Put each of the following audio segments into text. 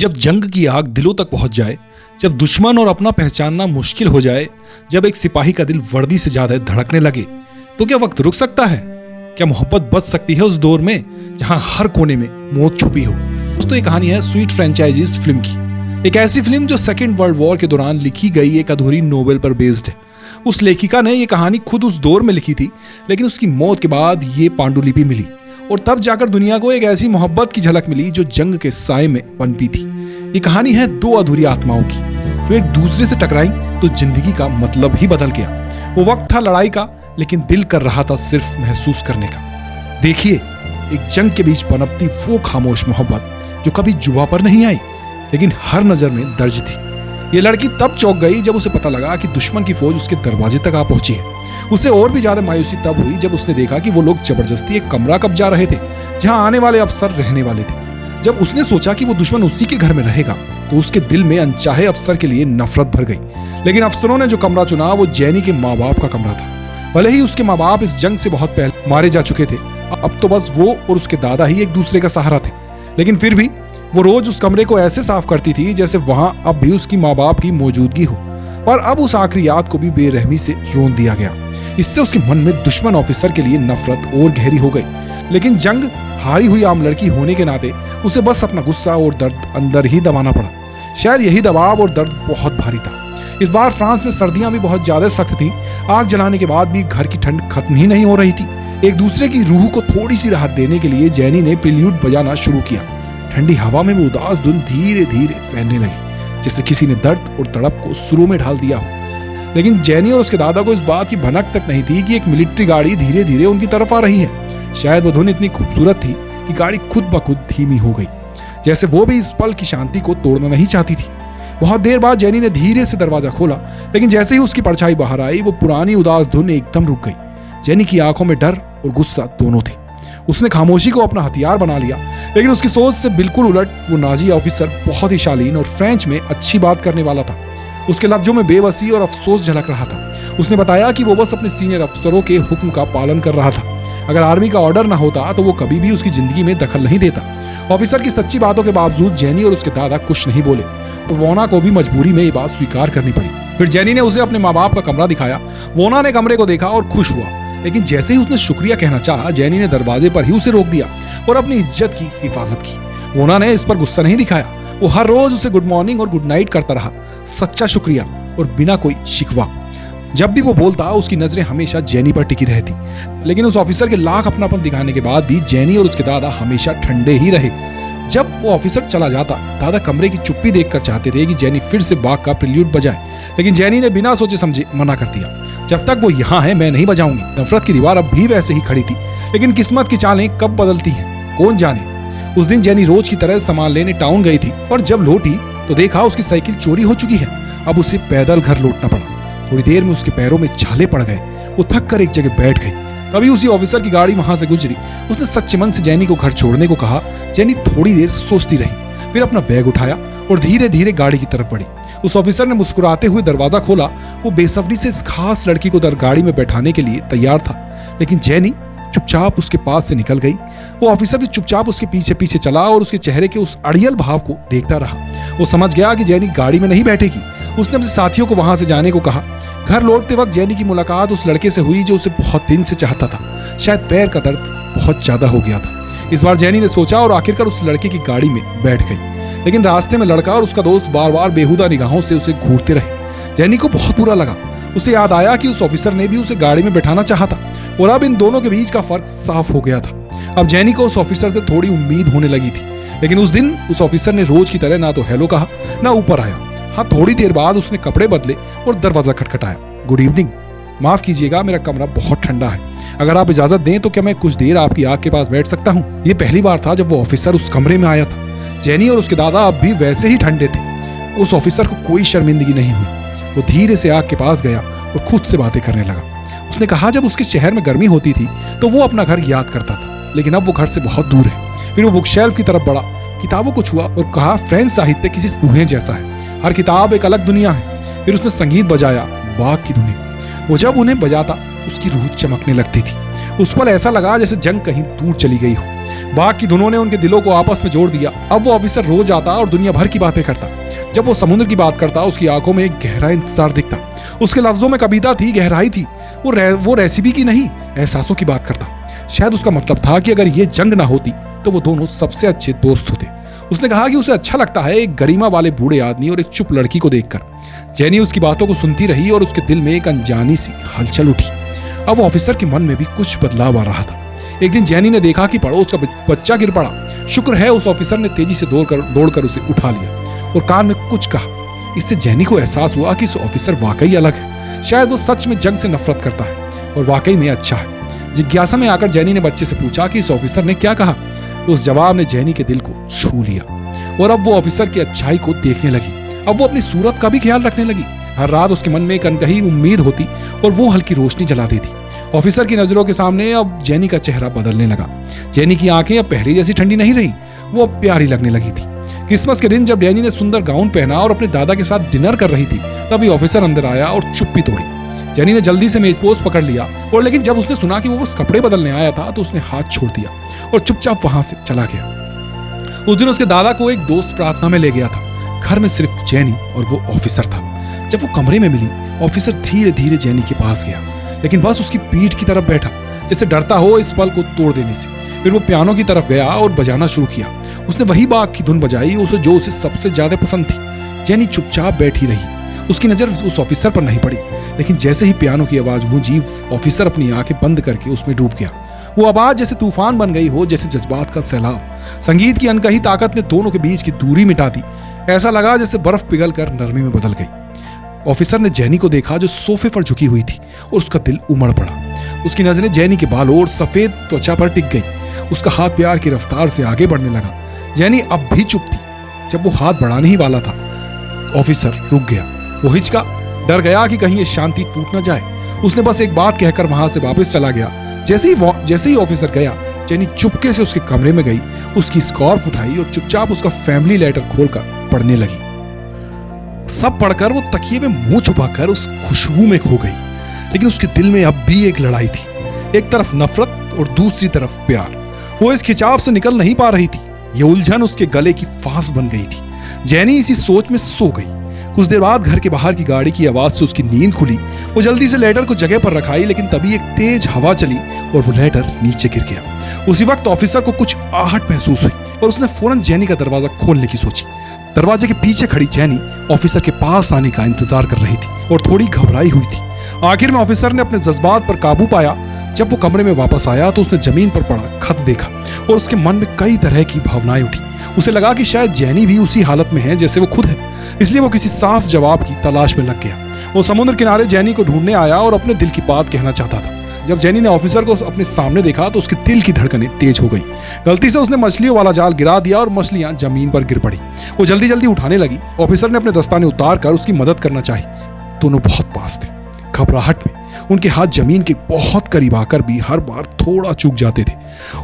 जब जंग की आग दिलों तक पहुंच जाए, जब दुश्मन और अपना पहचानना मुश्किल हो जाए, जब एक सिपाही का दिल वर्दी से ज्यादा धड़कने लगे, तो क्या वक्त रुक सकता है? क्या मोहब्बत बच सकती है उस दौर में जहां हर कोने में मौत छुपी हो? दोस्तों, ये कहानी है स्वीट फ्रेंचाइजीज फिल्म की। एक ऐसी फिल्म जो सेकेंड वर्ल्ड वॉर के दौरान लिखी गई एक अधूरी नोवेल पर बेस्ड है। उस लेखिका ने ये कहानी खुद उस दौर में लिखी थी, लेकिन उसकी मौत के बाद ये पांडुलिपि मिली और तब जाकर दुनिया को एक ऐसी मोहब्बत की झलक मिली जो जंग के साए में पनपी थी। ये कहानी है दो अधूरी आत्माओं की जो एक दूसरे से टकराई तो जिंदगी का मतलब ही बदल गया। वो वक्त था लड़ाई का, लेकिन दिल कर रहा था सिर्फ महसूस करने का। देखिए, एक जंग के बीच पनपती वो खामोश मोहब्बत जो कभी जुबा पर नहीं आई, लेकिन हर नजर में दर्ज थी। ये लड़की तब चौंक गई जब उसे पता लगा कि दुश्मन की फौज उसके दरवाजे तक आ पहुंची है। उसे और भी ज्यादा मायूसी तब हुई जब उसने देखा कि वो लोग जबरदस्ती एक कमरा कब्जा रहे थे जहां आने वाले अफसर रहने वाले थे। जब उसने सोचा कि वो दुश्मन उसी के घर में रहेगा, तो उसके दिल में अनचाहे अफसर के लिए नफरत भर गई। लेकिन अफसरों ने जो कमरा चुना वो जैनी के माँ बाप का कमरा था। भले ही उसके माँ बाप इस जंग से बहुत पहले मारे जा चुके थे, अब तो बस वो और उसके दादा ही एक दूसरे का सहारा थे। लेकिन फिर भी वो रोज उस कमरे को ऐसे साफ करती थी जैसे वहां अब भी उसकी माँ बाप की मौजूदगी हो। पर अब उस आखिरी याद को भी बेरहमी से रोन दिया गया। इससे उसके मन में दुश्मन ऑफिसर के लिए नफरत और गहरी हो गई। लेकिन जंग हारी हुई आम लड़की होने के नाते उसे बस अपना गुस्सा और दर्द अंदर ही दबाना पड़ा। शायद यही दबाव और दर्द बहुत भारी था। इस बार फ्रांस में सर्दियां भी बहुत ज्यादा सख्त थी। आग जलाने के बाद भी घर की ठंड खत्म ही नहीं हो रही थी। एक दूसरे की रूह को थोड़ी सी राहत देने के लिए जैनी ने प्रिल्यूड बजाना शुरू किया। ठंडी हवा में वो उदास धुन धीरे धीरे फैलने लगी, जैसे किसी ने दर्द और तड़प को सुरों में ढाल दिया हो। लेकिन जैनी और उसके दादा को इस बात की भनक तक नहीं थी कि एक मिलिट्री गाड़ी धीरे धीरे उनकी तरफ आ रही है। शायद वो धुन इतनी खूबसूरत थी कि गाड़ी खुद ब खुद धीमी हो गई, जैसे वो भी इस पल की शांति को तोड़ना नहीं चाहती थी। बहुत देर बाद जैनी ने धीरे से दरवाजा खोला, लेकिन जैसे ही उसकी परछाई बाहर आई, वो पुरानी उदास धुन एकदम रुक गई। जैनी की आंखों में डर और गुस्सा दोनों थे। उसने खामोशी को अपना हथियार बना लिया, लेकिन उसकी सोच से बिल्कुल उलट वो नाजी ऑफिसर बहुत ही शालीन और फ्रेंच में अच्छी बात करने वाला था। उसके लफ्जों में बेबसी और अफसोस झलक रहा था। उसने बताया कि वो बस अपने सीनियर अफसरों के हुक्म का पालन कर रहा था। अगर आर्मी का ऑर्डर ना होता तो वो कभी भी उसकी जिंदगी में दखल नहीं देता। ऑफिसर की सच्ची बातों के बावजूद जैनी और उसके दादा कुछ नहीं बोले और वोना को भी मजबूरी में ये बात स्वीकार करनी पड़ी। फिर जैनी ने उसे अपने माँ बाप का कमरा दिखाया। वोना ने कमरे को देखा और खुश हुआ, लेकिन जैसे ही उसने शुक्रिया कहना चाहा, जैनी ने दरवाजे पर ही उसे रोक दिया और अपनी इज्जत की हिफाजत की। वोना ने इस पर गुस्सा नहीं दिखाया। वो हर रोज उसे गुड मॉर्निंग और गुड नाइट करता रहा, सच्चा शुक्रिया और बिना कोई शिकवा। जब भी वो बोलता, उसकी नजरें हमेशा जैनी पर टिकी रहती। लेकिन उस ऑफिसर के लाख अपनापन दिखाने के बाद भी जैनी और उसके दादा हमेशा ठंडे ही रहे। जब वो ऑफिसर चला जाता, दादा कमरे की चुप्पी देखकर चाहते थे कि जैनी फिर से बाग का प्रिल्यूड बजाए, लेकिन जैनी ने बिना सोचे समझे मना कर दिया। जब तक वो यहाँ है मैं नहीं बजाऊंगी। नफरत की दीवार अब भी वैसे ही खड़ी थी, लेकिन किस्मत की चालें कब बदलती हैं कौन जाने। उस दिन जैनी रोज की तरह सामान लेने टाउन गई थी, और जब लौटी तो देखा उसकी साइकिल चोरी हो चुकी है। अब उसे पैदल घर लौटना पड़ा। थोड़ी देर में उसके पैरों में छाले पड़ गए। वो थक कर एक जगह बैठ गई। तभी उसी ऑफिसर की गाड़ी वहां से गुजरी। उसने सच्चे मन से जैनी को घर छोड़ने को कहा। जैनी थोड़ी देर सोचती रही, फिर अपना बैग उठाया और धीरे धीरे गाड़ी की तरफ बढ़ी। उस ऑफिसर ने मुस्कुराते हुए दरवाजा खोला। वो बेसब्री से इस खास लड़की को गाड़ी में बैठाने के लिए तैयार था, लेकिन जैनी चुपचाप उसके पास से निकल गई। वो ऑफिसर भी चुपचाप उसके पीछे पीछे चला और उसके चेहरे के उस अड़ियल भाव को देखता रहा। वो समझ गया कि जैनी गाड़ी में नहीं बैठेगी। उसने अपने साथियों को वहां से जाने को कहा। घर लौटते वक्त जैनी की मुलाकात उस लड़के से हुई जो उसे बहुत दिन से चाहता था। शायद पैर का दर्द बहुत ज्यादा हो गया था। इस बार जैनी ने सोचा और आखिरकार उस लड़के की गाड़ी में बैठ गई। लेकिन रास्ते में लड़का और उसका दोस्त बार बार बेहुदा निगाहों से उसे घूरते रहे। जैनी को बहुत बुरा लगा। उसे याद आया कि उस ऑफिसर ने भी उसे गाड़ी में बैठाना चाहा था, और अब इन दोनों के बीच का फर्क साफ हो गया था। अब जैनी को उस ऑफिसर से थोड़ी उम्मीद होने लगी थी, लेकिन उस दिन उस ऑफिसर ने रोज की तरह ना तो हेलो कहा, ना ऊपर आया। हाँ, थोड़ी देर बाद उसने कपड़े बदले और दरवाजा खटखटाया। गुड इवनिंग, माफ कीजिएगा, मेरा कमरा बहुत ठंडा है। अगर आप इजाजत दें तो क्या मैं कुछ देर आपकी आग के पास बैठ सकता हूँ? ये पहली बार था जब वो ऑफिसर उस कमरे में आया था। जैनी और उसके दादा अब भी वैसे ही ठंडे थे। उस ऑफिसर को कोई शर्मिंदगी नहीं हुई। वो धीरे से आग के पास गया और खुद से बातें करने लगा। उसने कहा जब उसके शहर में गर्मी होती थी तो वो अपना घर याद करता था, लेकिन अब वो घर से बहुत दूर है। फिर वो बुक शेल्फ की तरफ बढ़ा, किताबों को छुआ और कहा फ्रेंच साहित्य किसी धुएं जैसा है, हर किताब एक अलग दुनिया है। फिर उसने संगीत बजाया, बाग की धुनें। वो जब उन्हें बजाता उसकी रूह चमकने लगती थी। उस पल ऐसा लगा जैसे जंग कहीं दूर चली गई हो। बाघ की धुनों ने उनके दिलों को आपस में जोड़ दिया। अब वो ऑफिसर रोज आता और दुनिया भर की बातें करता। जब वो समुद्र की बात करता उसकी आंखों में एक गहरा इंतजार दिखता। उसके लफ्जों में कविता थी, गहराई थी। वो रेसिपी की नहीं, एहसासों की बात करता। शायद उसका मतलब था कि अगर ये जंग ना होती तो वो दोनों सबसे अच्छे दोस्त होते। उसने कहा कि उसे अच्छा लगता है एक गरिमा वाले बूढ़े आदमी और एक चुप लड़की को देखकर। जेनी उसकी बातों को सुनती रही और उसके दिल में एक अनजानी सी हलचल उठी। अब ऑफिसर के मन में भी कुछ बदलाव आ रहा था। एक दिन जेनी ने देखा कि पड़ोस का बच्चा गिर पड़ा। शुक्र है उस ऑफिसर ने तेजी से दौड़कर उसे उठा लिया और कान में कुछ कहा। इससे जेनी को एहसास हुआ कि इस ऑफिसर वाकई अलग है। शायद वो सच में जंग से नफरत करता है और वाकई में अच्छा है। जिज्ञासा में आकर जेनी ने बच्चे से पूछा कि इस ऑफिसर ने क्या कहा। उस जवाब ने जेनी के दिल को छू लिया और अब वो ऑफिसर की अच्छाई को देखने लगी। अब वो अपनी सूरत का भी ख्याल रखने लगी। हर रात उसके मन में एक अनकही उम्मीद होती और वो हल्की रोशनी जला देती। ऑफिसर की नजरों के सामने अब जेनी का चेहरा बदलने लगा। जेनी की आंखें अब पहले जैसी ठंडी नहीं रही, वो अब प्यारी लगने लगी थी। क्रिसमस के दिन जब जेनी ने सुंदर गाउन पहना और अपने दादा के साथ डिनर कर रही थी, तभी ऑफिसर अंदर आया और चुप्पी तोड़ी। जेनी ने जल्दी से मेजपोश पकड़ लिया और लेकिन जब उसने सुना कि वो बस कपड़े बदलने आया था तो उसने हाथ छोड़ दिया और चुपचाप वहां से चला गया। उस दिन उसके दादा को एक दोस्त प्रार्थना में ले गया था। घर में सिर्फ जेनी और वो ऑफिसर था। जब वो कमरे में मिली, ऑफिसर धीरे धीरे जेनी के पास गया, लेकिन बस उसकी पीठ की तरफ बैठा, जैसे डरता हो इस पल को तोड़ देने से। फिर वो पियानो की तरफ गया और बजाना शुरू किया। उसने वही बाघ की धुन बजाई जो उसे सबसे ज्यादा पसंद थी। जेनी चुपचाप बैठी रही। उसकी नजर उस ऑफिसर पर नहीं पड़ी, लेकिन जैसे ही पियानो की आवाज गूंजी, ऑफिसर अपनी आंखें बंद करके उसमें डूब गया। वो आवाज जैसे तूफान बन गई हो, जैसे जज्बात का सैलाब। संगीत की अनकही ताकत ने दोनों के बीच की दूरी मिटा दी। ऐसा लगा जैसे बर्फ पिघलकर नरमी में बदल गई। ऑफिसर ने जेनी को देखा जो सोफे पर झुकी हुई थी और उसका दिल उमड़ पड़ा। उसकी नजरें जेनी के बालों और सफेद त्वचा पर टिक गई। उसका हाथ प्यार की रफ्तार से आगे बढ़ने लगा। जेनी अब भी चुप थी। जब वो हाथ बढ़ाने ही वाला था, ऑफिसर रुक गया। वो हिचका, डर गया कि कहीं ये शांति टूट न जाए। उसने बस एक बात कहकर वहां से वापस चला गया। जैसे ही ऑफिसर गया, जेनी चुपके से उसके कमरे में गई, उसकी स्कार्फ उठाई और चुपचाप उसका फैमिली लेटर खोलकर पढ़ने लगी। सब पढ़कर वो तकिए में मुंह छुपाकर उस खुशबू में खो गई। लेकिन उसके दिल में अब भी एक लड़ाई थी। एक तरफ नफरत और दूसरी तरफ प्यार। वो इस खिंचाव से निकल नहीं पा रही थी। ये उलझन उसके गले की फांस बन गई थी। जेनी इसी सोच में सो गई। कुछ देर बाद घर के बाहर की गाड़ी की आवाज से उसकी नींद खुली। वो जल्दी से लेटर को जगह पर रखाई, लेकिन तभी एक तेज हवा चली और वो लेटर नीचे गिर गया। उसी वक्त ऑफिसर को कुछ आहट महसूस हुई और उसने फौरन जेनी का दरवाजा खोलने की सोची। दरवाजे के पीछे खड़ी जेनी ऑफिसर के पास आने का इंतजार कर रही थी और थोड़ी घबराई हुई थी। आखिर में ऑफिसर ने अपने जज्बात पर काबू पाया। जब वो कमरे में वापस आया तो उसने जमीन पर पड़ा खत देखा और उसके मन में कई तरह की भावनाएं उठी। उसे लगा कि शायद जेनी भी उसी हालत में है जैसे वो खुद है, इसलिए वो किसी साफ जवाब की तलाश में लग गया। वो समुद्र किनारे जेनी को ढूंढने आया और अपने दिल की बात कहना चाहता था। जब जेनी ने ऑफिसर को अपने सामने देखा तो उसके दिल की धड़कनें तेज हो गई। गलती से उसने मछलियों वाला जाल गिरा दिया और मछलियां जमीन पर गिर पड़ी। वो जल्दी जल्दी उठाने लगी। ऑफिसर ने अपने दस्ताने उतार कर उसकी मदद करना चाही। दोनों बहुत पास थे। घबराहट में उनके हाथ जमीन के बहुत करीब आकर भी हर बार थोड़ा चूक जाते थे।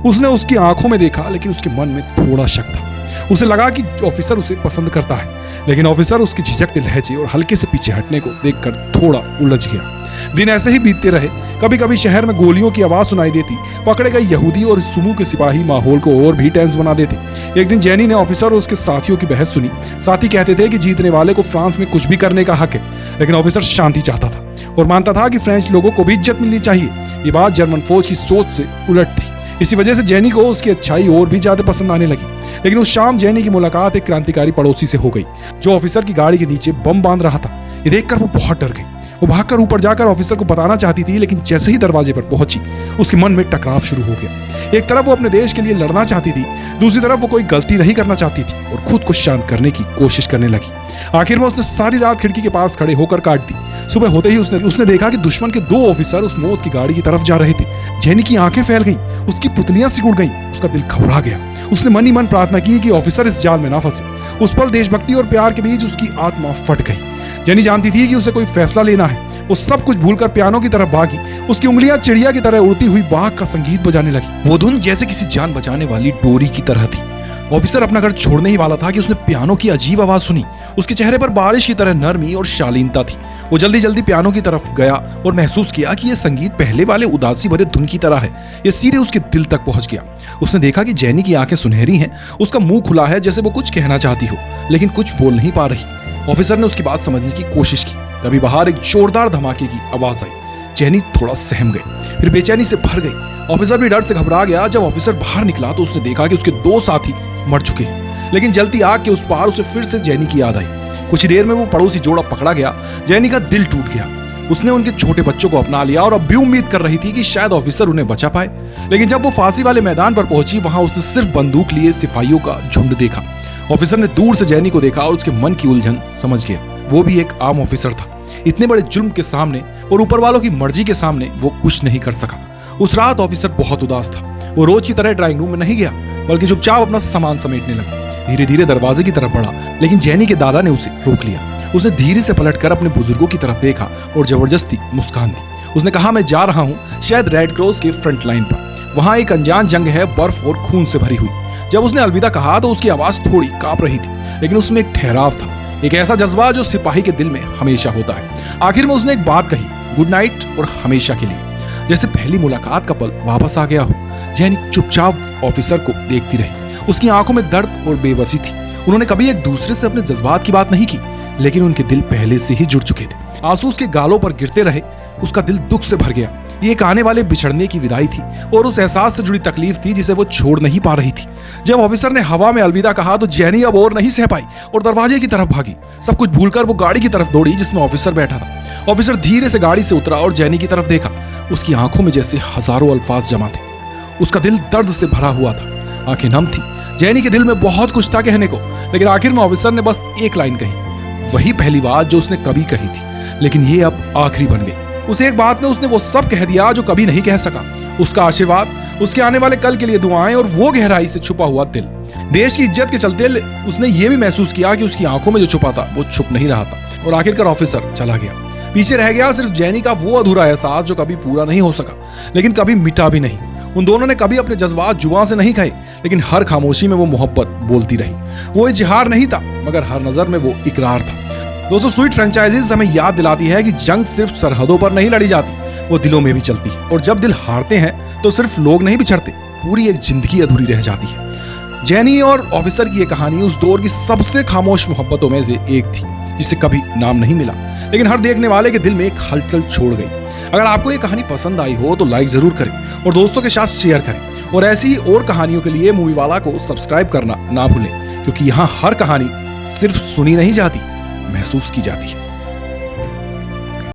उसने उसकी आंखों में देखा, लेकिन उसके मन में थोड़ा शक था। उसे लगा कि ऑफिसर उसे पसंद करता है, लेकिन ऑफिसर उसकी झिझकते लहजे और हल्के से पीछे हटने को देखकर थोड़ा उलझ गया। दिन ऐसे ही बीतते रहे। कभी कभी शहर में गोलियों की आवाज सुनाई देती। पकड़े गए यहूदी और सुमू के सिपाही माहौल को और भी टेंस बना देते। एक दिन जेनी ने ऑफिसर और उसके साथियों की बहस सुनी। साथी कहते थे कि जीतने वाले को फ्रांस में कुछ भी करने का हक है, लेकिन ऑफिसर शांति चाहता था और मानता था कि फ्रेंच लोगों को भी इज्जत मिलनी चाहिए। ये बात जर्मन फौज की सोच से उलट थी। इसी वजह से जेनी को उसकी अच्छाई और भी ज्यादा पसंद आने लगी। लेकिन उस शाम जेनी की मुलाकात एक क्रांतिकारी पड़ोसी से हो गई, जो ऑफिसर की गाड़ी के नीचे बम बांध रहा था। ये देखकर वो बहुत डर गई। वो भागकर ऊपर जाकर ऑफिसर को बताना चाहती थी, लेकिन जैसे ही दरवाजे पर पहुंची, उसके मन में टकराव शुरू हो गया। एक तरफ वो अपने देश के लिए लड़ना चाहती थी, दूसरी तरफ वो कोई गलती नहीं करना चाहती थी और खुद को शांत करने की कोशिश करने लगी। आखिर में उसने सारी रात खिड़की के पास खड़े होकर काट दी। सुबह होते ही उसने देखा कि दुश्मन के 2 ऑफिसर उस मौत की गाड़ी की तरफ जा रहे थे। जेनी की आंखें फैल गईं, उसकी पुतलियां सिकुड़ गईं, उसका दिल घबरा गया। उसने मन ही मन प्रार्थना की कि ऑफिसर इस जाल में ना फंसे। उस पल देशभक्ति और प्यार के बीच उसकी आत्मा फट गई। जेनी जानती थी कि उसे कोई फैसला लेना है। वो सब कुछ भूलकर पियानो की तरफ भागी। उसकी उंगलियां चिड़िया की तरह उड़ती हुई बाघ का संगीत बजाने लगी। वो धुन जैसे किसी जान बचाने वाली डोरी की तरह थी, ऑफिसर अपना घर छोड़ने ही वाला था कि उसने पियानो की अजीब आवाज सुनी। उसके चेहरे पर बारिश की तरह नरमी और शालीनता थी। वो जल्दी जल्दी पियानो की तरफ गया और महसूस किया कि यह संगीत पहले वाले उदासी भरे धुन की तरह है। यह सीधे उसके दिल तक पहुंच गया। उसने देखा कि जेनी की आंखें सुनहरी हैं, उसका मुंह खुला है जैसे वो कुछ कहना चाहती हो, लेकिन कुछ बोल नहीं पा रही। ऑफिसर ने उसकी बात समझने की कोशिश की। तभी बाहर एक जोरदार धमाके की आवाज आई। जेनी थोड़ा सहम गई, फिर बेचैनी से भर गई। ऑफिसर भी डर से घबरा गया। जब ऑफिसर बाहर निकला तो उसने देखा कि उसके 2 साथी मर चुके हैं, लेकिन जलती आग के उस पार उसे फिर से जेनी की याद आई। कुछ ही देर में वो पड़ोसी जोड़ा पकड़ा गया। जेनी का दिल टूट गया। उसने उनके छोटे बच्चों को अपना लिया और अब भी उम्मीद कर रही थी कि शायद ऑफिसर उन्हें बचा पाए। लेकिन जब वो फांसी वाले मैदान पर पहुंची, वहां उसने सिर्फ बंदूक लिए सिपाहियों का झुंड देखा। ऑफिसर ने दूर से जेनी को देखा और उसके मन की उलझन समझ गया। वो भी एक आम ऑफिसर था। इतने बड़े जुल्म के सामने और ऊपर वालों की मर्जी के सामने वो कुछ नहीं कर सका। उस रात ऑफिसर बहुत उदास था। वो रोज की तरह ड्राइंग रूम में नहीं गया, बल्कि चुपचाप अपना सामान समेटने लगा। धीरे धीरे दरवाजे की तरफ बढ़ा, लेकिन जेनी के दादा ने उसे रोक लिया। उसने धीरे से पलटकर अपने बुजुर्गों की तरफ देखा और जबरदस्ती मुस्कान दी। उसने कहा, मैं जा रहा हूँ शायद रेड क्रॉस के फ्रंट लाइन पर। वहां एक अनजान जंग है, बर्फ और खून से भरी हुई। जब उसने अलविदा कहा तो उसकी आवाज थोड़ी कांप रही थी, लेकिन उसमें एक ठहराव था, एक ऐसा जज्बा जो सिपाही के दिल में हमेशा होता है। आखिर में उसने एक बात कही, गुड नाइट और हमेशा के लिए, जैसे पहली मुलाकात का पल वापस आ गया हो। जेनी चुपचाप ऑफिसर को देखती रही। उसकी आंखों में दर्द और बेबसी थी। उन्होंने कभी एक दूसरे से अपने जज्बात की बात नहीं की, लेकिन उनके दिल पहले से ही जुड़ चुके थे। आंसू उसके गालों पर गिरते रहे। उसका दिल दुख से भर गया। ये एक आने वाले बिछड़ने की विदाई थी और उस एहसास से जुड़ी तकलीफ थी जिसे वो छोड़ नहीं पा रही थी। जब ऑफिसर ने हवा में अलविदा कहा तो जेनी अब और नहीं सह पाई और दरवाजे की तरफ भागी। सब कुछ भूलकर वो गाड़ी की तरफ दौड़ी जिसमें ऑफिसर बैठा था। ऑफिसर धीरे से गाड़ी से उतरा और जेनी की तरफ देखा। उसकी आंखों में जैसे हजारों अल्फाज जमा थे। उसका दिल दर्द से भरा हुआ था, आंखें नम थी। जेनी के दिल में बहुत कुछ था कहने को, लेकिन आखिर में ऑफिसर ने बस एक लाइन कही, वही पहली बात जो उसने कभी कही थी, लेकिन ये अब आखिरी बन गई। उस एक बात में उसने वो सब कह दिया जो कभी नहीं कह सका। उसका आशीर्वाद, उसके आने वाले कल के लिए दुआएं और वो गहराई से छुपा हुआ दिल। देश की इज्जत के चलते उसने ये भी महसूस किया कि उसकी आंखों में जो छुपा था वो छुप नहीं रहा था। और आखिरकार ऑफिसर चला गया। पीछे रह गया सिर्फ जेनी का वो अधूरा एहसास जो कभी पूरा नहीं हो सका, लेकिन कभी मिटा भी नहीं। उन दोनों ने कभी अपने जज्बात जुबान से नहीं कहे, लेकिन हर खामोशी में वो मोहब्बत बोलती रही। वो इजहार नहीं था, मगर हर नजर में वो इकरार था। दोस्तों, स्वीट फ्रेंचाइजीज हमें याद दिलाती है कि जंग सिर्फ सरहदों पर नहीं लड़ी जाती, वो दिलों में भी चलती है। और जब दिल हारते हैं तो सिर्फ लोग नहीं बिछड़ते, पूरी एक जिंदगी अधूरी रह जाती है। जेनी और ऑफिसर की ये कहानी उस दौर की सबसे खामोश मोहब्बतों में से एक थी, जिसे कभी नाम नहीं मिला, लेकिन हर देखने वाले के दिल में एक हलचल छोड़ गई। अगर आपको ये कहानी पसंद आई हो तो लाइक जरूर करें और दोस्तों के साथ शेयर करें। और ऐसी और कहानियों के लिए मूवी वाला को सब्सक्राइब करना ना भूलें, क्योंकि यहाँ हर कहानी सिर्फ सुनी नहीं जाती, महसूस की जाती है।